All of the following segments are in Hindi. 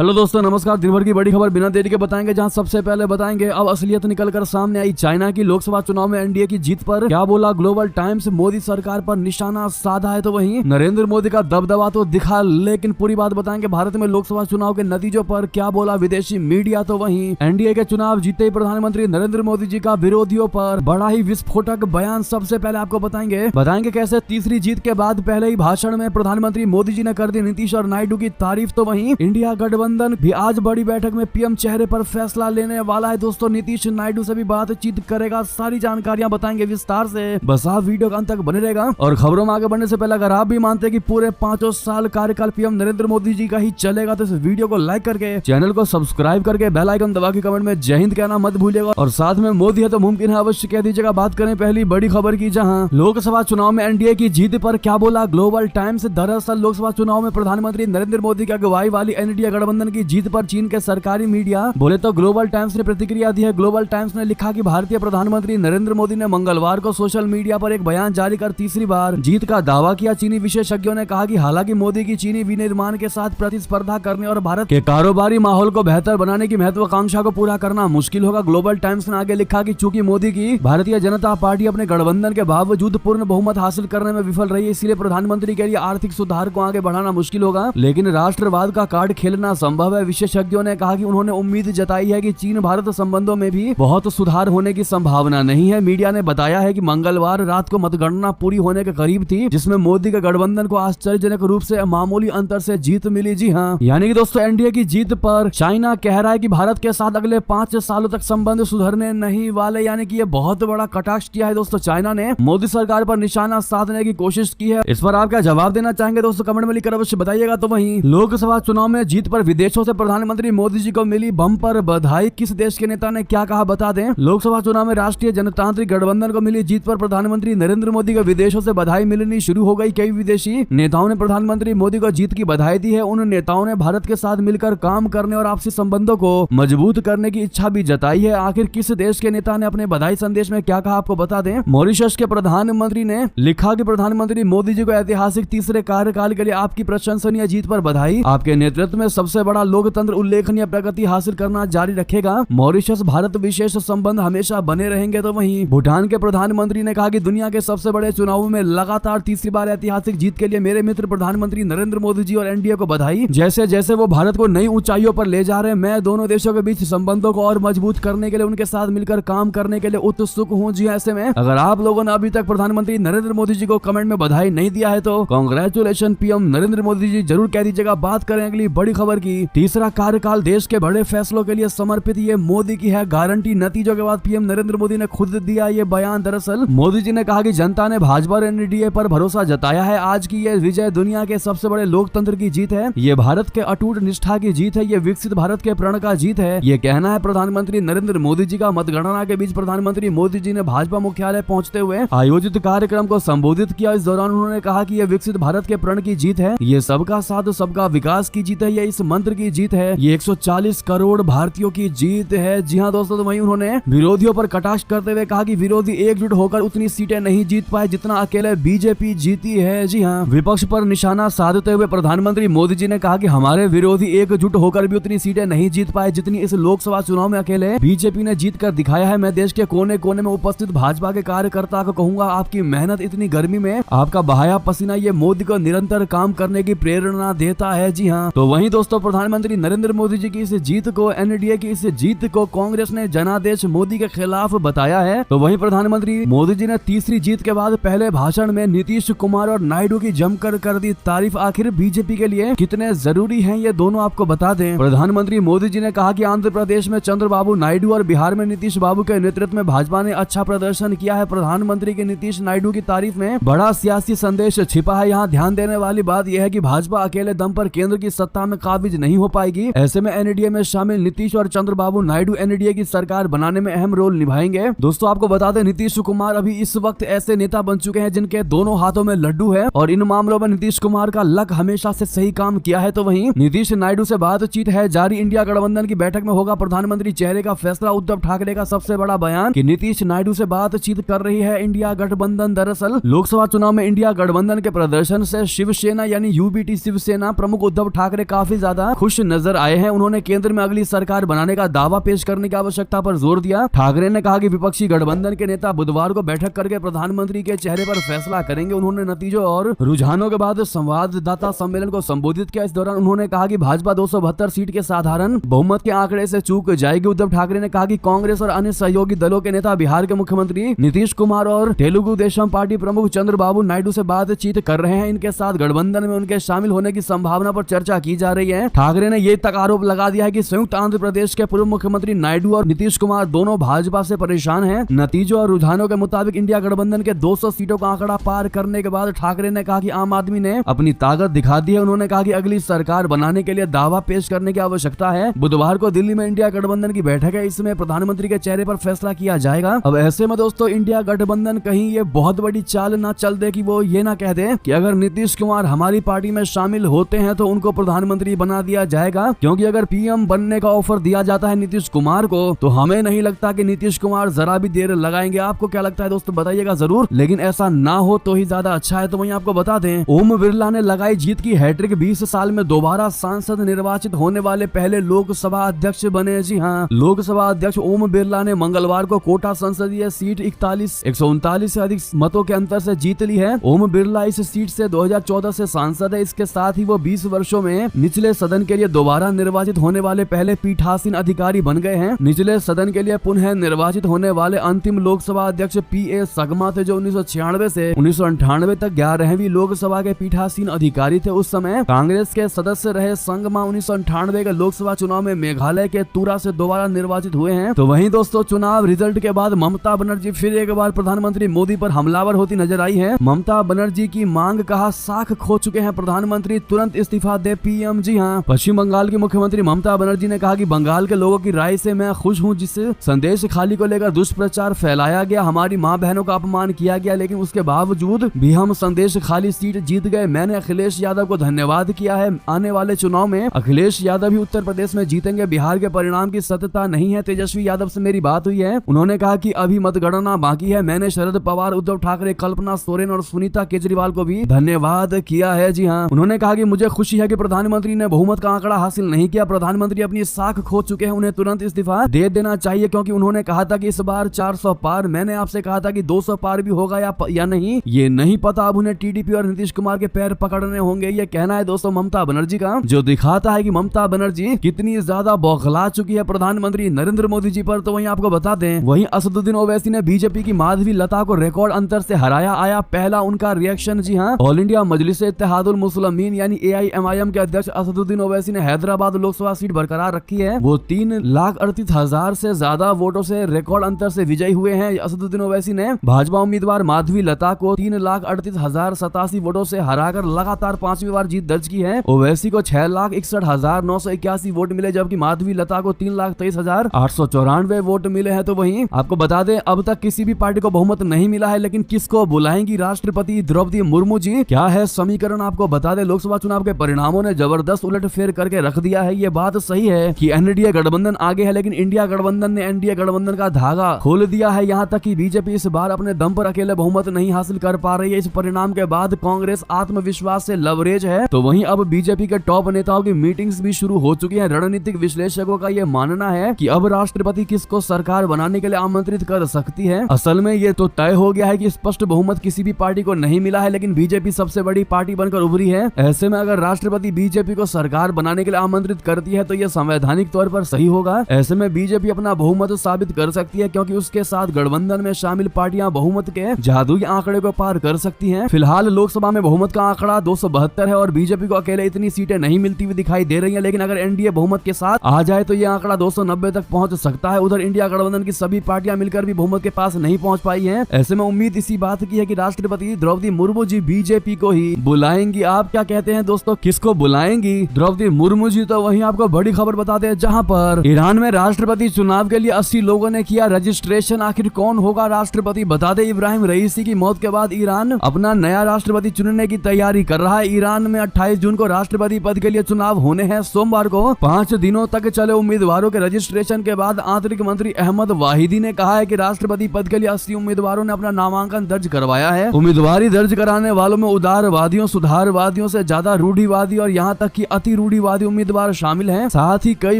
हेलो दोस्तों, नमस्कार। दिन भर की बड़ी खबर बिना देरी के बताएंगे, जहां सबसे पहले बताएंगे अब असलियत निकलकर सामने आई चाइना की लोकसभा चुनाव में एनडीए की जीत पर क्या बोला ग्लोबल टाइम्स। मोदी सरकार पर निशाना साधा है तो वहीं नरेंद्र मोदी का दबदबा तो दिखा, लेकिन पूरी बात बताएंगे। भारत में लोकसभा चुनाव के नतीजों पर क्या बोला विदेशी मीडिया, तो वहीं एनडीए के चुनाव जीते ही प्रधानमंत्री नरेंद्र मोदी जी का विरोधियों पर बड़ा ही विस्फोटक बयान। सबसे पहले आपको बताएंगे कैसे तीसरी जीत के बाद पहले ही भाषण में प्रधानमंत्री मोदी जी ने कर दी नीतीश और नायडू की तारीफ। तो वहीं इंडिया गठबंधन भी आज बड़ी बैठक में पीएम चेहरे पर फैसला लेने वाला है। दोस्तों, नीतीश नायडू से भी बातचीत करेगा। सारी जानकारियां बताएंगे विस्तार से, बस आप वीडियो के अंत तक बने रहेगा। और खबरों में आगे बढ़ने से पहले अगर आप भी मानते हैं कि पूरे 5 साल कार्यकाल पीएम नरेंद्र मोदी जी का ही चलेगा, तो इस वीडियो को लाइक करके चैनल को सब्सक्राइब करके बेल आइकन दबा के कमेंट में जय हिंद कहना मत भूलिएगा। और साथ में मोदी है तो मुमकिन है अवश्य कह दीजिएगा। बात करें पहली बड़ी खबर की, जहां लोकसभा चुनाव में एनडीए की जीत पर क्या बोला ग्लोबल टाइम्स। दरअसल लोकसभा चुनाव में प्रधानमंत्री नरेंद्र मोदी की अगुवाई वाली एनडीए गठबंधन की जीत पर चीन के सरकारी मीडिया बोले तो ग्लोबल टाइम्स ने प्रतिक्रिया दी है। ग्लोबल टाइम्स ने लिखा कि भारतीय प्रधानमंत्री नरेंद्र मोदी ने मंगलवार को सोशल मीडिया पर एक बयान जारी कर तीसरी बार जीत का दावा किया। चीनी विशेषज्ञों ने कहा कि हालांकि मोदी की चीनी विनिर्माण के साथ प्रतिस्पर्धा करने और भारत के कारोबारी माहौल को बेहतर बनाने की महत्वाकांक्षा को पूरा करना मुश्किल होगा। ग्लोबल टाइम्स ने आगे लिखा कि चूंकि मोदी की भारतीय जनता पार्टी अपने गठबंधन के बावजूद पूर्ण बहुमत हासिल करने में विफल रही है, इसलिए प्रधानमंत्री के लिए आर्थिक सुधार को आगे बढ़ाना मुश्किल होगा, लेकिन राष्ट्रवाद का कार्ड खेलना संभव है। विशेषज्ञों ने कहा कि उन्होंने उम्मीद जताई है कि चीन भारत संबंधों में भी बहुत सुधार होने की संभावना नहीं है। मीडिया ने बताया है कि मंगलवार रात को मतगणना पूरी होने के करीब थी, जिसमें मोदी के गठबंधन को आश्चर्यजनक रूप से मामूली अंतर से जीत मिली। जी हाँ, यानी कि दोस्तों एनडीए की जीत पर चाइना कह रहा है कि भारत के साथ अगले 5 सालों तक संबंध सुधरने नहीं वाले, यानी कि ये बहुत बड़ा कटाक्ष किया है। दोस्तों, चाइना ने मोदी सरकार पर निशाना साधने की कोशिश की है। इस पर आप क्या जवाब देना चाहेंगे दोस्तों, कमेंट में लिखकर अवश्य बताइएगा। तो वहीं लोकसभा चुनाव में जीत पर विदेशों से प्रधानमंत्री मोदी जी को मिली बम्पर बधाई। किस देश के नेता ने क्या कहा बता दें। लोकसभा चुनाव में राष्ट्रीय जनतांत्रिक गठबंधन को मिली जीत पर प्रधानमंत्री नरेंद्र मोदी को विदेशों से बधाई मिलनी शुरू हो गई। कई विदेशी नेताओं ने प्रधानमंत्री मोदी को जीत की बधाई दी है। उन नेताओं ने भारत के साथ मिलकर काम करने और आपसी संबंधों को मजबूत करने की इच्छा भी जताई है। आखिर किस देश के नेता ने अपने बधाई संदेश में क्या कहा आपको बता दें। मॉरिशस के प्रधानमंत्री ने लिखा कि प्रधानमंत्री मोदी जी को ऐतिहासिक तीसरे कार्यकाल के लिए आपकी प्रशंसनीय जीत पर बधाई। आपके नेतृत्व में सबसे बड़ा लोकतंत्र उल्लेखनीय प्रगति हासिल करना जारी रखेगा। मॉरिशस भारत विशेष संबंध हमेशा बने रहेंगे। तो वहीं भूटान के प्रधानमंत्री ने कहा कि दुनिया के सबसे बड़े चुनावों में लगातार तीसरी बार ऐतिहासिक जीत के लिए मेरे मित्र प्रधानमंत्री नरेंद्र मोदी जी और एनडीए को बधाई। जैसे जैसे वो भारत को नई ऊंचाइयों पर ले जा रहे हैं, मैं दोनों देशों के बीच संबंधों को और मजबूत करने के लिए उनके साथ मिलकर काम करने के लिए उत्सुक हूँ। जी ऐसे में अगर आप लोगों ने अभी तक प्रधानमंत्री नरेंद्र मोदी जी को कमेंट में बधाई नहीं दिया है तो कांग्रेचुलेशन पीएम नरेंद्र मोदी जी जरूर कह दीजिएगा। बात करें अगली बड़ी खबर की, तीसरा कार्यकाल देश के बड़े फैसलों के लिए समर्पित, ये मोदी की है गारंटी। नतीजों के बाद पीएम नरेंद्र मोदी ने खुद दिया ये बयान। दरअसल मोदी जी ने कहा कि जनता ने भाजपा और एनडीए पर भरोसा जताया है। आज की ये विजय दुनिया के सबसे बड़े लोकतंत्र की जीत है, ये भारत के अटूट निष्ठा की जीत है, ये विकसित भारत के प्रण का जीत है, ये कहना है प्रधानमंत्री नरेंद्र मोदी जी का। मतगणना के बीच प्रधानमंत्री मोदी जी ने भाजपा मुख्यालय पहुंचते हुए आयोजित कार्यक्रम को संबोधित किया। इस दौरान उन्होंने कहा कि यह विकसित भारत के प्रण की जीत है, ये सबका साथ सबका विकास की जीत है, ये इस मंत्र की जीत है, ये 140 करोड़ भारतीयों की जीत है। जी हाँ दोस्तों, तो वहीं उन्होंने विरोधियों पर कटाक्ष करते हुए कहा कि विरोधी एकजुट होकर उतनी सीटें नहीं जीत पाए जितना अकेले बीजेपी जीती है। जी हाँ, विपक्ष पर निशाना साधते हुए प्रधानमंत्री मोदी जी ने कहा कि हमारे विरोधी एकजुट होकर भी उतनी सीटें नहीं जीत पाए जितनी इस लोकसभा चुनाव में अकेले बीजेपी ने जीत कर दिखाया है। मैं देश के कोने कोने में उपस्थित भाजपा के कार्यकर्ता को कहूंगा, आपकी मेहनत, इतनी गर्मी में आपका बहाया पसीना, ये मोदी को निरंतर काम करने की प्रेरणा देता है। जी हाँ, तो वहीं दोस्तों प्रधानमंत्री नरेंद्र मोदी जी की इस जीत को, एनडीए की इस जीत को कांग्रेस ने जनादेश मोदी के खिलाफ बताया है। तो वहीं प्रधानमंत्री मोदी जी ने तीसरी जीत के बाद पहले भाषण में नीतीश कुमार और नायडू की जमकर कर दी तारीफ। आखिर बीजेपी के लिए कितने जरूरी हैं ये दोनों आपको बता दें। प्रधानमंत्री मोदी जी ने कहा कि आंध्र प्रदेश में चंद्रबाबू नायडू और बिहार में नीतीश बाबू के नेतृत्व में भाजपा ने अच्छा प्रदर्शन किया है। प्रधानमंत्री के नीतीश नायडू की तारीफ में बड़ा सियासी संदेश छिपा है। यहाँ ध्यान देने वाली बात यह है कि भाजपा अकेले दम पर केंद्र की सत्ता में काबिज नहीं हो पाएगी। ऐसे में एनडीए में शामिल नीतीश और चंद्रबाबू नायडू एनडीए की सरकार बनाने में अहम रोल निभाएंगे। दोस्तों आपको बता दें, नीतीश कुमार अभी इस वक्त ऐसे नेता बन चुके हैं जिनके दोनों हाथों में लड्डू है और इन मामलों में नीतीश कुमार का लक हमेशा से सही काम किया है। तो वहीं नीतीश नायडू से बातचीत है जारी। इंडिया गठबंधन की बैठक में होगा प्रधानमंत्री चेहरे का फैसला। उद्धव ठाकरे का सबसे बड़ा बयान कि नीतीश नायडू से बातचीत कर रही है इंडिया गठबंधन। दरअसल लोकसभा चुनाव में इंडिया गठबंधन के प्रदर्शन से शिवसेना यानी यूबीटी शिवसेना प्रमुख उद्धव ठाकरे काफी ज्यादा खुश नजर आए हैं। उन्होंने केंद्र में अगली सरकार बनाने का दावा पेश करने की आवश्यकता पर जोर दिया। ठाकरे ने कहा कि विपक्षी गठबंधन के नेता बुधवार को बैठक करके प्रधानमंत्री के चेहरे पर फैसला करेंगे। उन्होंने नतीजों और रुझानों के बाद संवाददाता सम्मेलन को संबोधित किया। इस दौरान उन्होंने कहा कि भाजपा 272 सीट के साधारण बहुमत के आंकड़े से चूक जाएगी। उद्धव ठाकरे ने कहा कि कांग्रेस और अन्य सहयोगी दलों के नेता बिहार के मुख्यमंत्री नीतीश कुमार और तेलुगु देशम पार्टी प्रमुख चंद्रबाबू नायडू से बातचीत कर रहे हैं। इनके साथ गठबंधन में उनके शामिल होने की संभावना पर चर्चा की जा रही है। ठाकरे ने ये तक आरोप लगा दिया है कि संयुक्त आंध्र प्रदेश के पूर्व मुख्यमंत्री नायडू और नीतीश कुमार दोनों भाजपा से परेशान हैं। नतीजों और रुझानों के मुताबिक इंडिया गठबंधन के 200 सीटों का आंकड़ा पार करने के बाद ठाकरे ने कहा कि आम आदमी ने अपनी ताकत दिखा दी है। उन्होंने कहा कि अगली सरकार बनाने के लिए दावा पेश करने की आवश्यकता है। बुधवार को दिल्ली में इंडिया गठबंधन की बैठक है। इसमें प्रधानमंत्री के चेहरे पर फैसला किया जाएगा। अब ऐसे में दोस्तों इंडिया गठबंधन कहीं ये बहुत बड़ी चाल ना चल दे कि वो ये ना कह दे कि अगर नीतीश कुमार हमारी पार्टी में शामिल होते हैं तो उनको प्रधानमंत्री बना दिया जाएगा, क्योंकि अगर पीएम बनने का ऑफर दिया जाता है नीतीश कुमार को तो हमें नहीं लगता कि नीतीश कुमार जरा भी देर लगाएंगे। आपको क्या लगता है दोस्तों, बताइएगा जरूर, लेकिन ऐसा ना हो तो ही ज्यादा अच्छा है। तो वहीं आपको बता दें, ओम बिरला ने लगाई जीत की हैट्रिक। 20 साल में दोबारा सांसद निर्वाचित होने वाले पहले लोकसभा अध्यक्ष बने। जी हाँ, लोकसभा अध्यक्ष ओम बिरला ने मंगलवार को कोटा संसदीय सीट 139 से अधिक मतों के अंतर से जीत ली है। ओम बिरला इस सीट से 2014 से सांसद है। इसके साथ ही वो 20 वर्षों में निचले सदन के लिए दोबारा निर्वाचित होने वाले पहले पीठासीन अधिकारी बन गए हैं। निचले सदन के लिए पुनः निर्वाचित होने वाले अंतिम लोकसभा अध्यक्ष पीए सगमा थे, जो 1996 से 1998 तक 11वीं लोकसभा के पीठासीन अधिकारी थे। उस समय कांग्रेस के सदस्य रहे संगमा 1998 के लोकसभा चुनाव में मेघालय के तुरा से दोबारा निर्वाचित हुए हैं। तो वहीं दोस्तों चुनाव रिजल्ट के बाद ममता बनर्जी फिर एक बार प्रधानमंत्री मोदी पर हमलावर होती नजर आई है। ममता बनर्जी की मांग, कहा साख खो चुके हैं प्रधानमंत्री, तुरंत इस्तीफा दे पीएम। जी हाँ, पश्चिम बंगाल की मुख्यमंत्री ममता बनर्जी ने कहा कि बंगाल के लोगों की राय से मैं खुश हूँ, जिससे संदेश खाली को लेकर दुष्प्रचार फैलाया गया, हमारी माँ बहनों का अपमान किया गया, लेकिन उसके बावजूद भी हम संदेश खाली सीट जीत गए। मैंने अखिलेश यादव को धन्यवाद किया है। आने वाले चुनाव में अखिलेश यादव भी उत्तर प्रदेश में जीतेंगे। बिहार के परिणाम की सत्यता नहीं है। तेजस्वी यादव से मेरी बात हुई है। उन्होंने कहा कि अभी मतगणना बाकी है। मैंने शरद पवार, उद्धव ठाकरे, कल्पना सोरेन और सुनीता केजरीवाल को भी धन्यवाद किया है। जी हाँ, उन्होंने कहा कि मुझे खुशी है कि प्रधानमंत्री ने बहुमत का आंकड़ा हासिल नहीं किया। प्रधानमंत्री अपनी साख खो चुके हैं, उन्हें तुरंत इस्तीफा दे देना चाहिए, क्योंकि उन्होंने कहा था कि इस बार 400 पार। मैंने आपसे कहा था कि 200 पार भी होगा या नहीं, ये नहीं पता। अब उन्हें टीडीपी और नीतीश कुमार के पैर पकड़ने होंगे। ये कहना है दोस्तों ममता बनर्जी का, जो दिखाता है कि ममता बनर्जी कितनी ज्यादा बौखला चुकी है प्रधानमंत्री नरेंद्र मोदी जी पर। तो वहीं आपको बता दें, वहीं असदुद्दीन ओवैसी ने बीजेपी की माधवी लता को रिकॉर्ड अंतर से हराया। आया पहला उनका रिएक्शन। जी हाँ, ऑल इंडिया मजलिस इत्तेहादुल मुस्लिमीन यानी AIMIM के अध्यक्ष असदुद्दीन ओवैसी ने हैदराबाद लोकसभा सीट बरकरार रखी है। वो 3,38,000 से ज्यादा वोटों से रिकॉर्ड अंतर से विजयी हुए हैं। असदुद्दीन ओवैसी ने भाजपा उम्मीदवार माधवी लता को 3,38,087 वोटों से हराकर लगातार 5वीं बार जीत दर्ज की है। ओवैसी को 6,61,981 वोट मिले, जबकि माधवी लता को 3,23,894 वोट मिले हैं। तो वहीं आपको बता दें, अब तक किसी भी पार्टी को बहुमत नहीं मिला है, लेकिन किसको बुलाएंगी राष्ट्रपति द्रौपदी मुर्मू जी? क्या है समीकरण, आपको बता दें, लोकसभा चुनाव के परिणामों ने जबरदस्त उलटफेर करके रख दिया है। ये बात सही है कि एनडीए गठबंधन आगे है, लेकिन इंडिया गठबंधन ने एनडीए गठबंधन का धागा खोल दिया है। यहाँ तक कि बीजेपी इस बार अपने दम पर अकेले बहुमत नहीं हासिल कर पा रही है। इस परिणाम के बाद कांग्रेस आत्मविश्वास से लवरेज है। तो वहीं अब बीजेपी के टॉप नेताओं की मीटिंग्स भी शुरू हो चुकी है। रणनीतिक विश्लेषकों का यह मानना है कि अब राष्ट्रपति किसको सरकार बनाने के लिए आमंत्रित कर सकती है। असल में ये तो तय हो गया है कि स्पष्ट बहुमत किसी भी पार्टी को नहीं मिला है, लेकिन बीजेपी सबसे बड़ी पार्टी बनकर उभरी है। ऐसे में अगर राष्ट्रपति बीजेपी को सरकार बनाने के लिए आमंत्रित करती है तो यह संवैधानिक तौर पर सही होगा। ऐसे में बीजेपी अपना बहुमत साबित कर सकती है, क्योंकि उसके साथ गठबंधन में शामिल पार्टियां बहुमत के जादुई आंकड़े को पार कर सकती हैं। फिलहाल लोकसभा में बहुमत का आंकड़ा 272 है और बीजेपी को अकेले इतनी सीटें नहीं मिलती हुई दिखाई दे रही हैं, लेकिन अगर एनडीए बहुमत के साथ आ जाए तो यह आंकड़ा 290 तक पहुंच सकता है। उधर इंडिया गठबंधन की सभी पार्टियां मिलकर भी बहुमत के पास नहीं पहुंच पाई हैं। ऐसे में उम्मीद इसी बात की है कि राष्ट्रपति द्रौपदी मुर्मू जी बीजेपी को ही बुलाएंगी। आप क्या कहते हैं दोस्तों, किसको बुलाएंगी द्रौपदी मुर्मू जी? तो वहीं आपको बड़ी खबर बताते हैं, जहां पर ईरान में राष्ट्रपति चुनाव के लिए 80 लोगों ने किया रजिस्ट्रेशन। आखिर कौन होगा राष्ट्रपति? बता दें, इब्राहिम रईसी की मौत के बाद ईरान अपना नया राष्ट्रपति चुनने की तैयारी कर रहा है। ईरान में 28 जून को राष्ट्रपति पद के लिए चुनाव होने हैं। सोमवार को 5 दिनों तक चले उम्मीदवारों के रजिस्ट्रेशन के बाद आंतरिक मंत्री अहमद वाहिदी ने कहा है कि राष्ट्रपति पद के लिए 80 उम्मीदवारों ने अपना नामांकन दर्ज करवाया है। उम्मीदवारी दर्ज कराने वालों में उदारवादियों, सुधारवादियों से ज्यादा रूढ़िवादी और यहाँ तक कि अति ही रूढ़िवादी उम्मीदवार शामिल हैं, साथ ही कई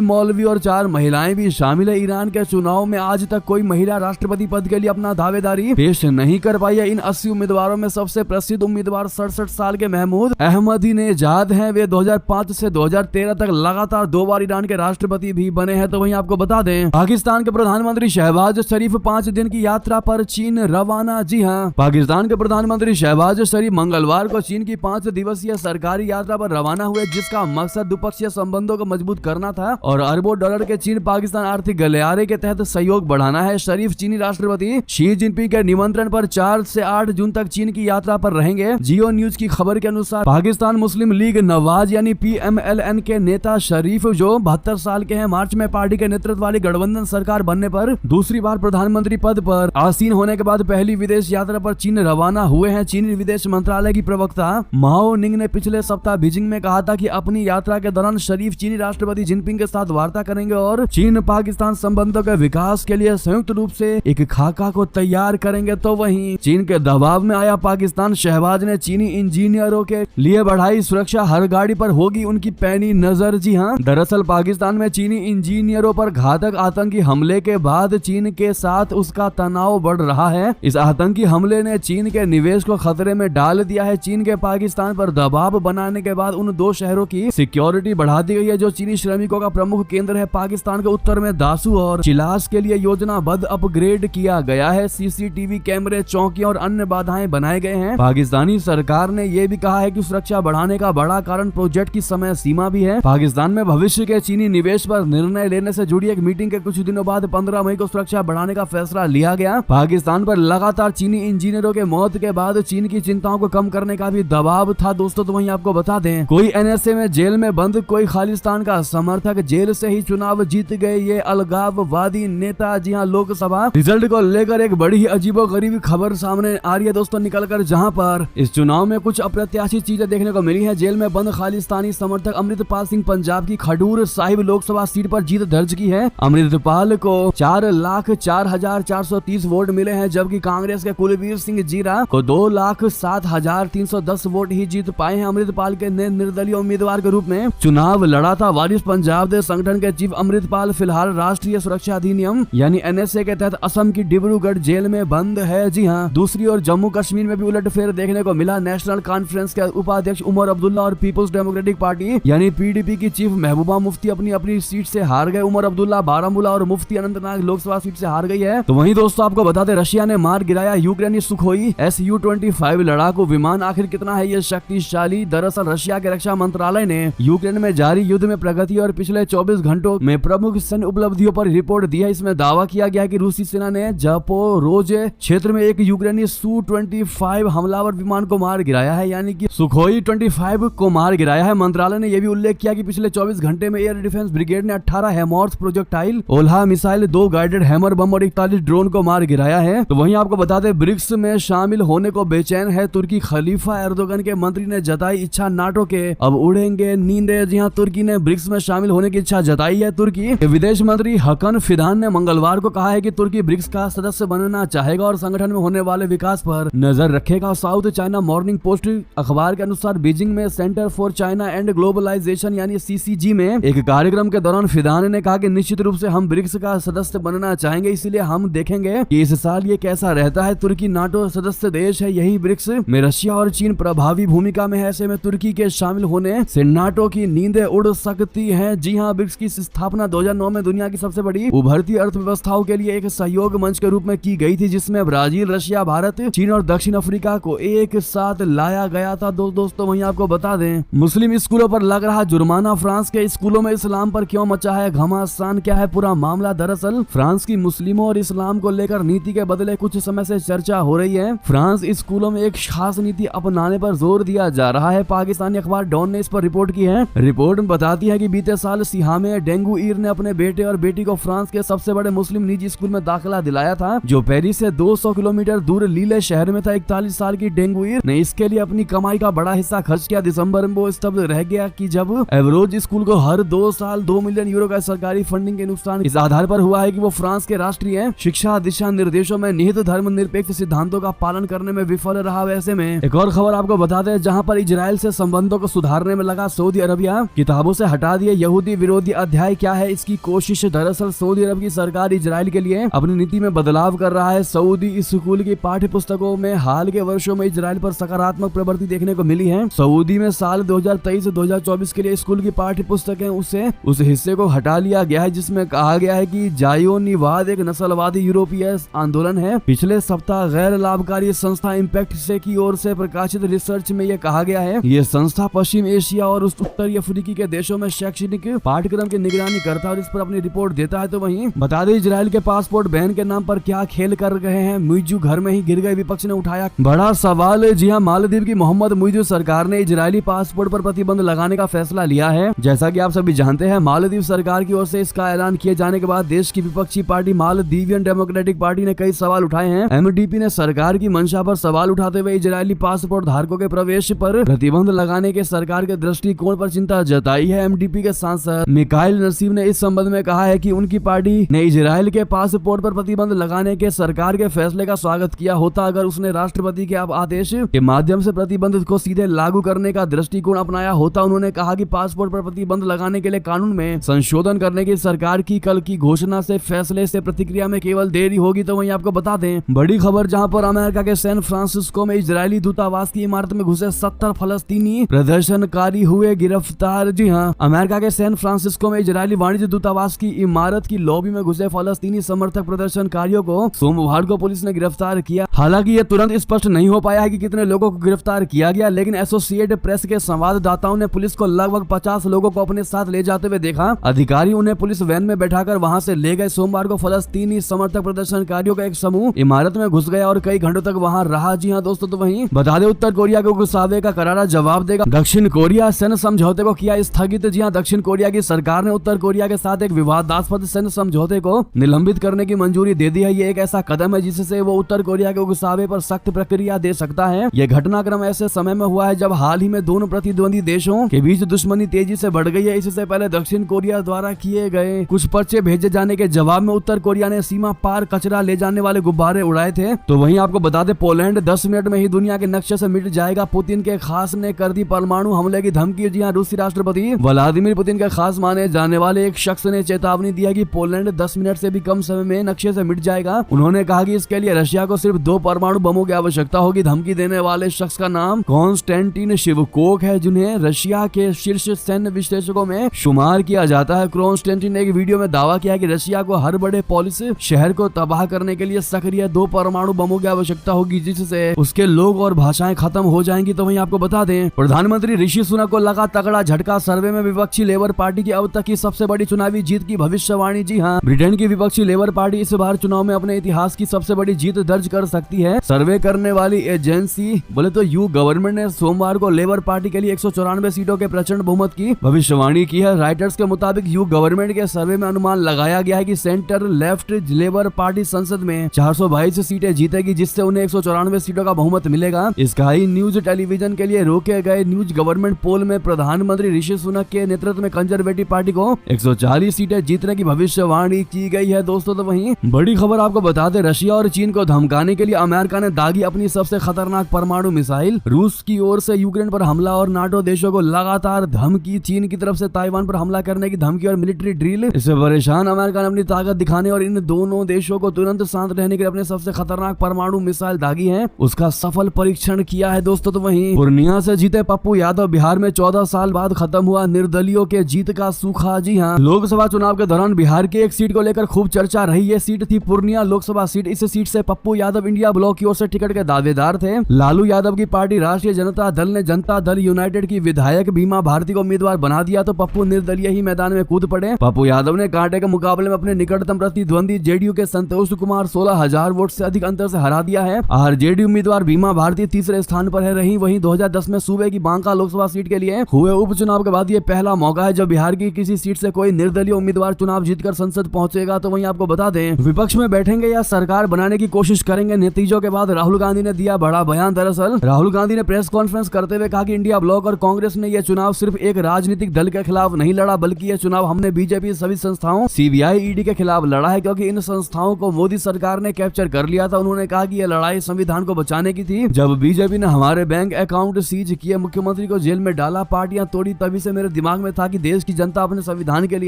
मौलवी और 4 महिलाएं भी शामिल है। ईरान के चुनाव में आज तक कोई महिला राष्ट्रपति पद के लिए अपना दावेदारी पेश नहीं कर पाई है। इन 80 उम्मीदवारों में सबसे प्रसिद्ध उम्मीदवार 67 साल के महमूद अहमदीनेजाद हैं। वे 2005 से 2013 तक लगातार 2 बार ईरान के राष्ट्रपति भी बने हैं। तो वहीं आपको बता दें, पाकिस्तान के प्रधानमंत्री शहबाज शरीफ 5 दिन की यात्रा पर चीन रवाना। जी हां, पाकिस्तान के प्रधानमंत्री शहबाज शरीफ मंगलवार को चीन की 5 दिवसीय सरकारी यात्रा पर रवाना हुए, जिसका मकसद द्विपक्षीय संबंधों को मजबूत करना था और अरबों डॉलर के चीन पाकिस्तान आर्थिक गलियारे के तहत सहयोग बढ़ाना है। शरीफ चीनी राष्ट्रपति शी जिनपिंग के निमंत्रण पर 4 से 8 जून तक चीन की यात्रा पर रहेंगे। जियो न्यूज की खबर के अनुसार पाकिस्तान मुस्लिम लीग नवाज यानी PMLN के नेता शरीफ, जो 72 साल के हैं, मार्च में पार्टी के नेतृत्व वाली गठबंधन सरकार बनने पर दूसरी बार प्रधानमंत्री पद पर आसीन होने के बाद पहली विदेश यात्रा पर चीन रवाना हुए हैं। चीनी विदेश मंत्रालय की प्रवक्ता माओ निंग ने पिछले सप्ताह बीजिंग में कहा था कि अपनी यात्रा के दौरान शरीफ चीनी राष्ट्रपति जिनपिंग के साथ वार्ता करेंगे और चीन पाकिस्तान संबंधों के विकास के लिए संयुक्त रूप से एक खाका को तैयार करेंगे। तो वहीं चीन के दबाव में आया पाकिस्तान, शहबाज ने चीनी इंजीनियरों के लिए बढ़ाई सुरक्षा, हर गाड़ी पर होगी उनकी पैनी नजर। जी हां, दरअसल पाकिस्तान में चीनी इंजीनियरों पर घातक आतंकी हमले के बाद चीन के साथ उसका तनाव बढ़ रहा है। इस आतंकी हमले ने चीन के निवेश को खतरे में डाल दिया है। चीन के पाकिस्तान पर दबाव बनाने के बाद उन 2 शहरों की सिक्योरिटी बढ़ा दी गई है, जो चीनी श्रमिकों का प्रमुख केंद्र है। पाकिस्तान के उत्तर में दासू और चिलास के लिए योजनाबद्ध अपग्रेड किया गया है। CCTV कैमरे, चौकियां और अन्य बाधाएं बनाए गए हैं। पाकिस्तानी सरकार ने यह भी कहा है कि सुरक्षा बढ़ाने का बड़ा कारण प्रोजेक्ट की समय सीमा भी है। पाकिस्तान में भविष्य के चीनी निवेश पर निर्णय लेने से जुड़ी एक मीटिंग के कुछ दिनों बाद 15 मई को सुरक्षा बढ़ाने का फैसला लिया गया। पाकिस्तान पर लगातार चीनी इंजीनियरों के मौत के बाद चीन की चिंताओं को कम करने का भी दबाव था। दोस्तों, तो वहीं आपको बता दें, कोई NSA में जेल में बंद, कोई खालिस्तान का समर्थक, जेल से ही चुनाव जीत गए ये अलगाववादी नेता। जी हां, लोकसभा रिजल्ट को लेकर एक बड़ी ही अजीबोगरीब खबर सामने आ रही है दोस्तों निकलकर, जहां पर इस चुनाव में कुछ अप्रत्याशित चीजें देखने को मिली है। जेल में बंद खालिस्तानी समर्थक अमृतपाल सिंह पंजाब की खडूर साहिब लोकसभा सीट पर जीत दर्ज की है। अमृतपाल को 4,04,430 वोट मिले हैं, जबकि कांग्रेस के कुलवीर सिंह जीरा को 2,07,310 वोट ही जीत पाए हैं। अमृतपाल के निर्दलीय उम्मीदवार के रूप में चुनाव लड़ा था। वारिस पंजाब दे संगठन के चीफ अमृतपाल फिलहाल राष्ट्रीय सुरक्षा अधिनियम यानी NSA के तहत असम की डिब्रूगढ़ जेल में बंद है। जी हां, दूसरी ओर जम्मू कश्मीर में भी उलटफेर देखने को मिला। नेशनल कॉन्फ्रेंस के उपाध्यक्ष उमर अब्दुल्ला और पीपुल्स डेमोक्रेटिक पार्टी यानी PDP की चीफ महबूबा मुफ्ती अपनी अपनी सीट से हार गए। उमर अब्दुल्ला बारामूला और मुफ्ती अनंतनाग लोकसभा सीट से हार गई है। तो वहीं दोस्तों आपको बता दें, रशिया ने मार गिराया यूक्रेनी सुखोई Su-25 लड़ाकू विमान। आखिर कितना है ये शक्तिशाली? दरअसल रशिया के रक्षा मंत्रालय ने यूक्रेन में जारी युद्ध में प्रगति और पिछले 24 घंटों में प्रमुख सैन्य उपलब्धियों पर रिपोर्ट दी है। इसमें दावा किया गया कि रूसी सेना ने जापोरोजे क्षेत्र में एक यूक्रेनी Su-25 हमलावर विमान को मार गिराया है, यानी कि सुखोई 25 को मार गिराया है। मंत्रालय ने यह भी उल्लेख किया कि पिछले 24 घंटे में एयर डिफेंस ब्रिगेड ने 18 HIMARS projectile, Olha missile, 2 guided hammer bomb और 41 ड्रोन को मार गिराया है। तो वहीं आपको बता दें, ब्रिक्स में शामिल होने को बेचैन है तुर्की। खलीफा एर्दोगन के मंत्री ने जताई इच्छा, नाटो के अब उड़ेंगे नींदे। जी हां, तुर्की ने ब्रिक्स में शामिल होने की इच्छा जताई है। तुर्की के विदेश मंत्री हकन फिदान ने मंगलवार को कहा है कि तुर्की ब्रिक्स का सदस्य बनना चाहेगा और संगठन में होने वाले विकास पर नजर रखेगा। साउथ चाइना मॉर्निंग पोस्ट अखबार के अनुसार बीजिंग में centre for China and globalisation यानी CCG में एक कार्यक्रम के दौरान फिदान ने कहा कि निश्चित रूप से हम ब्रिक्स का सदस्य बनना चाहेंगे, इसलिए हम देखेंगे कि इस साल ये कैसा रहता है। तुर्की नाटो सदस्य देश है, यही ब्रिक्स में रशिया और चीन प्रभावी भूमिका में है। ऐसे में तुर्की के शामिल होने से नाटो की नींदें उड़ सकती हैं। जी हां, ब्रिक्स की स्थापना 2009 में दुनिया की सबसे बड़ी उभरती अर्थव्यवस्थाओं के लिए एक सहयोग मंच के रूप में की गई थी, जिसमें ब्राजील, रशिया, भारत, चीन और दक्षिण अफ्रीका को एक साथ लाया गया था। दोस्तों वहीं आपको बता दें, मुस्लिम स्कूलों पर लग रहा जुर्माना। फ्रांस के स्कूलों में इस्लाम पर क्यों मचा है घमासान? क्या है पूरा मामला? दरअसल फ्रांस की मुस्लिमों और इस्लाम को लेकर नीति के बदले कुछ समय से चर्चा हो रही है। फ्रांस स्कूलों में एक खास नीति अपनाने पर जोर दिया जा रहा है। पाकिस्तानी अखबार डॉन ने इस पर रिपोर्ट की है। रिपोर्ट बताती है कि बीते साल सिहा में डेंगुईर ने अपने बेटे और बेटी को फ्रांस के सबसे बड़े मुस्लिम निजी स्कूल में दाखिला दिलाया था, जो पेरिस से 200 किलोमीटर दूर लीले शहर में था। 41 साल की डेंगुईर ने इसके लिए अपनी कमाई का बड़ा हिस्सा खर्च किया। दिसंबर में वो स्तब्ध रह गया कि जब एवरोज स्कूल को हर 2 साल 2 मिलियन यूरो का सरकारी फंडिंग के नुकसान इस आधार पर हुआ है कि वो फ्रांस के राष्ट्रीय शिक्षा दिशा निर्देशों में निहित धर्मनिरपेक्ष सिद्धांतों का पालन करने में विफल रहा। वैसे में एक और खबर आपको बता दें, जहां पर इजराइल से संबंधों को सुधारने में लगा सऊदी अरबिया किताबों से हटा दिए यहूदी विरोधी अध्याय। क्या है इसकी कोशिश? दरअसल सऊदी अरब की सरकार इजराइल के लिए अपनी नीति में बदलाव कर रहा है। सऊदी स्कूल की पाठ्य पुस्तकों में हाल के वर्षों में इजराइल पर सकारात्मक प्रवृत्ति देखने को मिली है। सऊदी में साल 2023 से 2024 के लिए स्कूल की पाठ्य पुस्तकें उस हिस्से को हटा लिया गया है जिसमें कहा गया है कि जायोनीवाद एक नस्लवादी यूरोपीय आंदोलन है। पिछले सप्ताह गैर लाभकारी संस्था इम्पैक्ट से की ओर से प्रकाशित रिसर्च में यह कहा गया है। ये संस्था पश्चिम एशिया और उत्तरी अफ्रीकी के देशों में शैक्षणिक पाठ्यक्रम की निगरानी करता है और इस पर अपनी रिपोर्ट देता है। तो वहीं बता दें इजराइल के पासपोर्ट बैन के नाम पर क्या खेल कर रहे हैं। मुइजू घर में ही गिर गए, विपक्ष ने उठाया बड़ा सवाल। जी हाँ, मालदीव की मोहम्मद मुइजू सरकार ने इजरायली पासपोर्ट पर प्रतिबंध लगाने का फैसला लिया है। जैसा कि आप सभी जानते हैं, मालदीव सरकार की ओर से इसका ऐलान किए जाने के बाद देश की विपक्षी पार्टी मालदीवियन डेमोक्रेटिक पार्टी ने कई सवाल उठाए हैं। एमडीपी ने सरकार की मंशा पर सवाल उठाते हुए इजरायली पासपोर्ट धारकों के प्रवेश पर प्रतिबंध लगाने के सरकार के दृष्टिकोण पर चिंता जताई है। एमडीपी के सांसद मिकाइल नसीम ने इस संबंध में कहा है कि उनकी पार्टी ने इजराइल के पासपोर्ट पर प्रतिबंध लगाने के सरकार के फैसले का स्वागत किया होता अगर उसने राष्ट्रपति के आदेश के माध्यम से प्रतिबंध को सीधे लागू करने का दृष्टिकोण अपनाया होता। उन्होंने कहा कि पासपोर्ट पर प्रतिबंध लगाने के लिए कानून में संशोधन करने की सरकार की कल की घोषणा से फैसले से प्रतिक्रिया में केवल देरी होगी। तो वहीं आपको बता दें बड़ी खबर, जहां पर अमेरिका के सैन फ्रांसिस्को में इजरायली दूतावास की इमारत में घुसे 70 फलस्तीनी प्रदर्शनकारी हुए गिरफ्तार। जी हां, अमेरिका के सैन फ्रांसिस्को में इजरायली वाणिज्य दूतावास की इमारत की लॉबी में घुसे फलस्तीनी समर्थक प्रदर्शनकारियों को सोमवार को पुलिस ने गिरफ्तार किया। हालांकि यह तुरंत स्पष्ट नहीं हो पाया है कि कितने लोगों को गिरफ्तार किया गया, लेकिन एसोसिएटेड प्रेस के संवाददाताओं ने पुलिस को लगभग 50 लोगों को अपने साथ ले जाते हुए देखा। अधिकारी उन्हें पुलिस वैन में बैठाकर वहां से ले गए। सोमवार को फलस्तीनी समर्थक प्रदर्शनकारियों का एक समूह इमारत में घुस गया और कई घंटों तक वहां रहा। जी हां दोस्तों, तो वहीं बता दें उत्तर कोरिया को गुस्सावे का करारा जवाब देगा। दक्षिण कोरिया सैन्य समझौते को किया स्थगित। जी हां, दक्षिण कोरिया की सरकार ने उत्तर कोरिया के साथ एक विवादास्पद सैन्य समझौते को निलंबित करने की मंजूरी दे दी है। ये एक ऐसा कदम है जिससे वो उत्तर कोरिया के गुस्सावे पर सख्त प्रक्रिया दे सकता है। यह घटनाक्रम ऐसे समय में हुआ है जब हाल ही में दोनों प्रतिद्वंदी देशों के बीच दुश्मनी तेजी से बढ़ गई है। इससे पहले दक्षिण कोरिया द्वारा किए गए कुछ पर्चे भेजे जाने के जवाब में उत्तर कोरिया ने सीमा पार कचरा ले जाने वाले गुब्बारे उड़ाए थे। तो वहीं आपको बता दें पोलैंड 10 मिनट में ही दुनिया के नक्शे से मिट जाएगा। पुतिन के खास ने कर दी परमाणु हमले की धमकी। जी हां, रूसी राष्ट्रपति व्लादिमीर पुतिन के खास माने जाने वाले एक शख्स ने चेतावनी दिया कि पोलैंड 10 मिनट से भी कम समय में नक्शे से मिट जाएगा। उन्होंने कहा कि इसके लिए रशिया को सिर्फ 2 परमाणु बमों की आवश्यकता होगी। धमकी देने वाले शख्स का नाम कॉन्स्टेंटिन शिवकोक है, जिन्हें रशिया के शीर्ष सैन्य विश्लेषकों में शुमार किया जाता है। कॉन्स्टेंटिन ने एक वीडियो में दावा किया कि रशिया को हर बड़े पोलिस शहर को तबाह करने के लिए सक्रिय 2 परमाणु बमों की आवश्यकता होगी, जिससे उसके लोग और भाषाएं खत्म हो जाएंगी। तो वहीं आपको बता दें प्रधानमंत्री ऋषि सुनक को लगा तगड़ा झटका। सर्वे में विपक्षी लेबर पार्टी की अब तक की सबसे बड़ी चुनावी जीत की भविष्यवाणी। जी हां, ब्रिटेन की विपक्षी लेबर पार्टी इस बार चुनाव में अपने इतिहास की सबसे बड़ी जीत दर्ज कर सकती है। सर्वे करने वाली एजेंसी बोले तो यू गवर्नमेंट ने सोमवार को लेबर पार्टी के लिए 194 सीटों के प्रचंड बहुमत की भविष्यवाणी की है। राइटर्स के मुताबिक यू गवर्नमेंट के सर्वे में अनुमान लगाया गया है कि सेंटर लेफ्ट लेबर पार्टी संसद में 422 सीटें जीतेगी, जिससे उन्हें 194 सीटों का बहुमत मिलेगा। स्काई न्यूज टेलीविजन के लिए रोके गए न्यूज गवर्नमेंट पोल में प्रधानमंत्री ऋषि सुनक के नेतृत्व में कंजर्वेटिव पार्टी को 140 सीटें जीतने की भविष्यवाणी की गई है। दोस्तों, तो वहीं बड़ी खबर आपको बता दें रशिया और चीन को धमकाने के लिए अमेरिका ने दागी अपनी सबसे खतरनाक परमाणु मिसाइल। रूस की ओर से यूक्रेन पर हमला और नाटो देशों को लगातार धमकी। चीन की तरफ से ताइवान पर हमला करने की धमकी और मिलिट्री ड्रिल। इससे परेशान अमेरिका ने अपनी ताकत दिखाने और इन दोनों देशों को तुरंत शांत रहने के लिए अपने सबसे खतरनाक परमाणु मिसाइल दागी है, उसका सफल परीक्षण किया है। दोस्तों, तो वहीं पूर्णिया से जीते पप्पू यादव। बिहार में 14 साल बाद खत्म हुआ निर्दलियों के जीत का सूखा। जी हां, लोकसभा चुनाव के दौरान बिहार की एक सीट को लेकर खूब चर्चा रही। ये सीट थी पूर्णिया लोकसभा सीट। इस सीट से पप्पू यादव इंडिया ब्लॉक की ओर से टिकट के दावेदार थे। लालू यादव की पार्टी राष्ट्रीय जनता दल ने जनता दल यूनाइटेड की विधायक बीमा भारती को उम्मीदवार बना दिया, तो पप्पू निर्दलीय ही मैदान में कूद पड़े। पप्पू यादव ने कांटे के मुकाबले में अपने निकटतम प्रतिद्वंदी जेडीयू के संतोष कुमार 16,000 वोट से अधिक अंतर से हरा दिया है। आरजेडी उम्मीदवार बीमा भारती तीसरे स्थान पर है रही। वहीं 2010 में सूबे की बांका लोकसभा सीट के लिए हुए उपचुनाव के बाद ये पहला मौका है जब बिहार की किसी सीट से कोई निर्दलीय उम्मीदवार चुनाव जीतकर संसद पहुंचेगा। तो वहीं आपको बता दें विपक्ष में बैठेंगे या सरकार बनाने की कोशिश करेंगे। नतीजों के बाद राहुल गांधी ने दिया बड़ा बयान। दरअसल राहुल गांधी ने प्रेस कॉन्फ्रेंस करते हुए कहा कि इंडिया ब्लॉक और कांग्रेस ने यह चुनाव सिर्फ एक राजनीतिक दल के खिलाफ नहीं लड़ा, बल्कि यह चुनाव हमने बीजेपी सभी संस्थाओं सीबीआई ईडी के खिलाफ लड़ा है, क्योंकि इन संस्थाओं को मोदी सरकार ने कैप्चर कर लिया था। उन्होंने कहा कि यह लड़ाई संविधान को बचाने की थी। जब बीजेपी ने हमारे बैंक अकाउंट सीज किए, मुख्यमंत्री को जेल में डाला, पार्टियां तोड़ी, तभी से मेरे दिमाग में था कि देश की जनता अपने संविधान के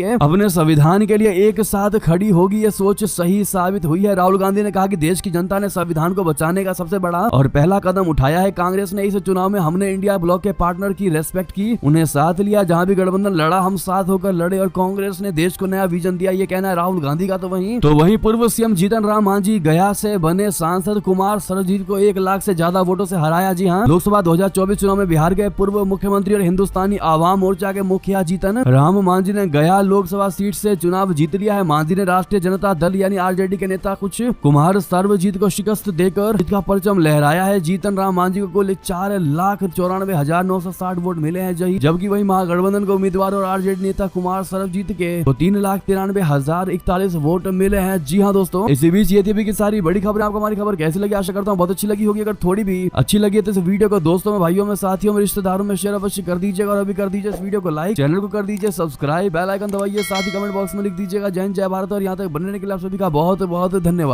लिए एक साथ खड़ी होगी। ये सोच सही साबित हुई है। राहुल गांधी ने कहा कि देश की जनता ने संविधान को बचाने का सबसे बड़ा और पहला कदम उठाया है। कांग्रेस ने इस चुनाव में हमने इंडिया ब्लॉक के पार्टनर की रेस्पेक्ट की, उन्हें साथ लिया। जहां भी गठबंधन लड़ा हम साथ होकर लड़े और कांग्रेस ने देश को नया विजन दिया। ये कहना है राहुल गांधी का। तो वहीं पूर्व सीएम जीतन राम मांझी गया से बने सांसद कुमार सर्वजीत को 1 लाख से ज्यादा वोटों से हराया। जी हाँ, लोकसभा 2024 चुनाव में बिहार के पूर्व मुख्यमंत्री और हिंदुस्तानी आवाम मोर्चा के मुखिया जीतन राम मांझी ने गया लोकसभा सीट से चुनाव जीत लिया है। मांझी ने राष्ट्रीय जनता दल यानी आरजेडी के नेता कुमार सर्वजीत को शिकस्त देकर जीत का परचम लहराया है। जीतन राम मांझी को कुल 4,94,960 वोट मिले हैं, जबकि वही महागठबंधन के उम्मीदवार और आरजेडी नेता कुमार सर्वजीत के 3,93,041 वोट मिले हैं। जी हाँ दोस्तों, इसी बीच ये थी की सारी बड़ी खबर। आपको हमारी खबर कैसी लगी? आशा करता हूँ बहुत अच्छी लगी होगी। अगर थोड़ी भी अच्छी लगी तो इस वीडियो को दोस्तों में, भाइयों में, साथियों में, रिश्तेदारों में शेयर अवश्य कर दीजिएगा और अभी कर दीजिए इस वीडियो को लाइक, चैनल को कर दीजिए सब्सक्राइब, बेल आइकन दबाइए, साथ ही कमेंट बॉक्स में लिख दीजिएगा जय हिंद जय भारत। और यहाँ तक बनने के लिए आप सभी का बहुत बहुत धन्यवाद।